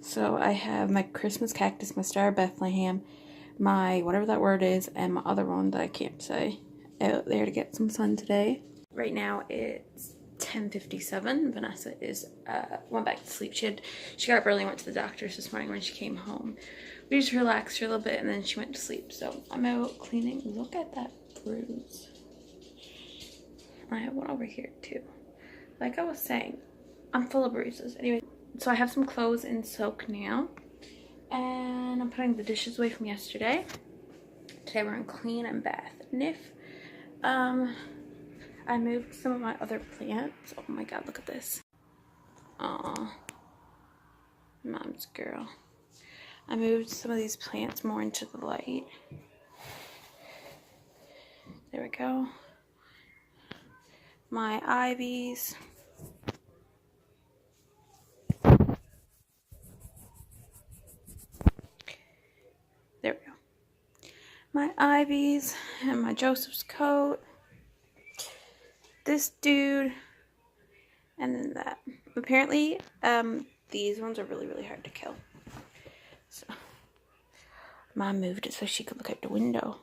So I have my Christmas cactus, my Star of Bethlehem, my whatever that word is, and my other one that I can't say out there to get some sun today. Right now it's 10:57. Vanessa is went back to sleep. She got up early and went to the doctor's this morning when she came home. We just relaxed her a little bit and then she went to sleep. So I'm out cleaning. Look at that bruise. I have one over here too. Like I was saying, I'm full of bruises. Anyway, so I have some clothes in soak now. And I'm putting the dishes away from yesterday. Today we're in clean and bath. Nif. I moved some of my other plants. Oh my god, look at this. Aw. Mom's girl. I moved some of these plants more into the light. There we go. My ivies. There we go. My ivies and my Joseph's coat. This dude. And then that. Apparently, these ones are really, really hard to kill. So, Mom moved it so she could look out the window.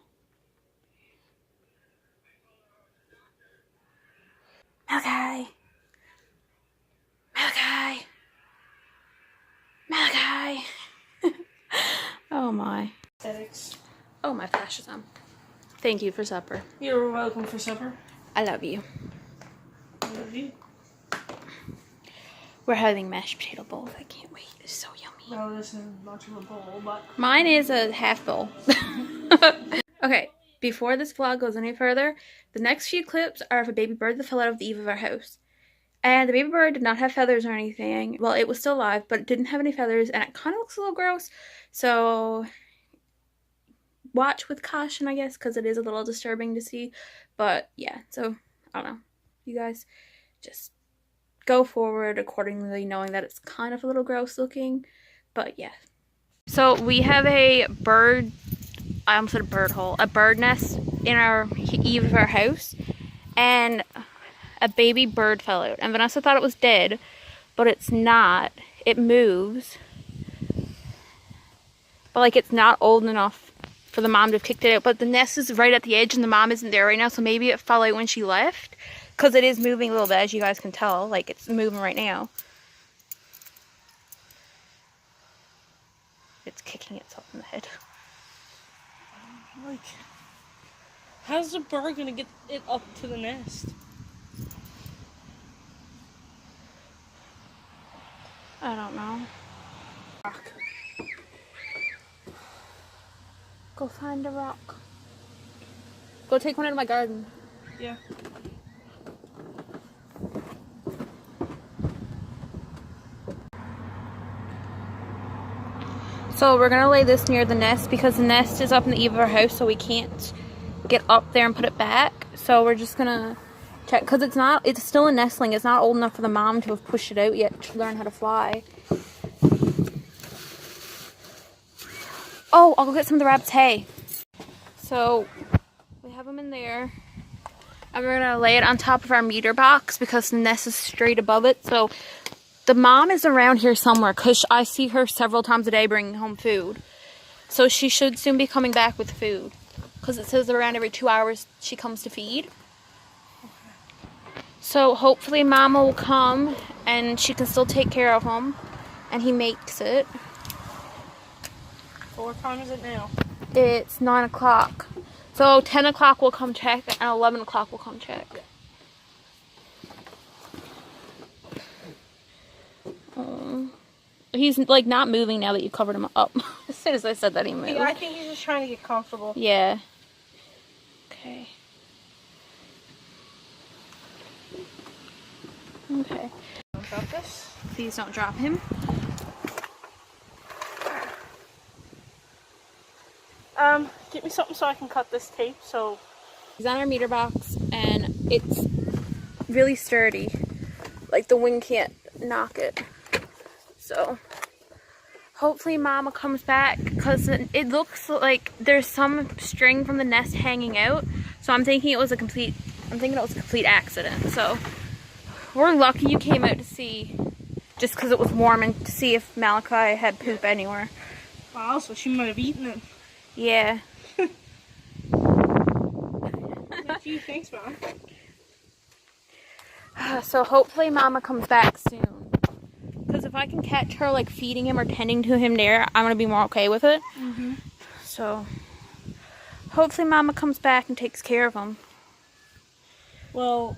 Malachi! Malachi! Malachi! Oh my. Aesthetics. Oh, my flash is on. Thank you for supper. You're welcome for supper. I love you. I love you. We're having mashed potato bowls. I can't wait. It's so yummy. No, this isn't much of a bowl, but... Mine is a half bowl. Okay, before this vlog goes any further, the next few clips are of a baby bird that fell out of the eave of our house. And the baby bird did not have feathers or anything. Well, it was still alive, but it didn't have any feathers, and it kind of looks a little gross. So, watch with caution, I guess, because it is a little disturbing to see. But, yeah, so, I don't know. You guys just go forward accordingly, knowing that it's kind of a little gross looking. But, yeah. So, we have a bird... I almost said a bird hole. A bird nest in our eave of our house. And a baby bird fell out. And Vanessa thought it was dead. But it's not. It moves. But like it's not old enough for the mom to have kicked it out. But the nest is right at the edge and the mom isn't there right now. So maybe it fell out when she left. Because it is moving a little bit, as you guys can tell. Like it's moving right now. It's kicking itself in the head. Like, how's the bird gonna get it up to the nest? I don't know. Rock. Go find a rock. Go take one out of my garden. Yeah. So we're gonna lay this near the nest because the nest is up in the eave of our house, so we can't get up there and put it back. So we're just gonna check because it's still a nestling. It's not old enough for the mom to have pushed it out yet to learn how to fly. Oh, I'll go get some of the rabbit's hay. So we have them in there, and we're gonna lay it on top of our meter box because the nest is straight above it. So the mom is around here somewhere because I see her several times a day bringing home food. So she should soon be coming back with food because it says around every 2 hours she comes to feed. So hopefully Mama will come and she can still take care of him and he makes it. So what time is it now? It's 9 o'clock. So 10 o'clock we'll come check and 11 o'clock we'll come check. He's like not moving now that you covered him up. As soon as I said that, he moved. Yeah, I think he's just trying to get comfortable. Yeah. Okay. Okay. Don't drop this. Please don't drop him. Get me something so I can cut this tape. So He's on our meter box and it's really sturdy. Like the wind can't knock it. So hopefully Mama comes back because it looks like there's some string from the nest hanging out. So I'm thinking it was a complete accident. So we're lucky you came out to just because it was warm and to see if Malachi had poop anywhere. Wow, so she might have eaten it. Yeah. Gee, thanks, Mom. So hopefully Mama comes back soon. Because if I can catch her like feeding him or tending to him there, I'm going to be more okay with it. Mm-hmm. So hopefully Mama comes back and takes care of him. Well,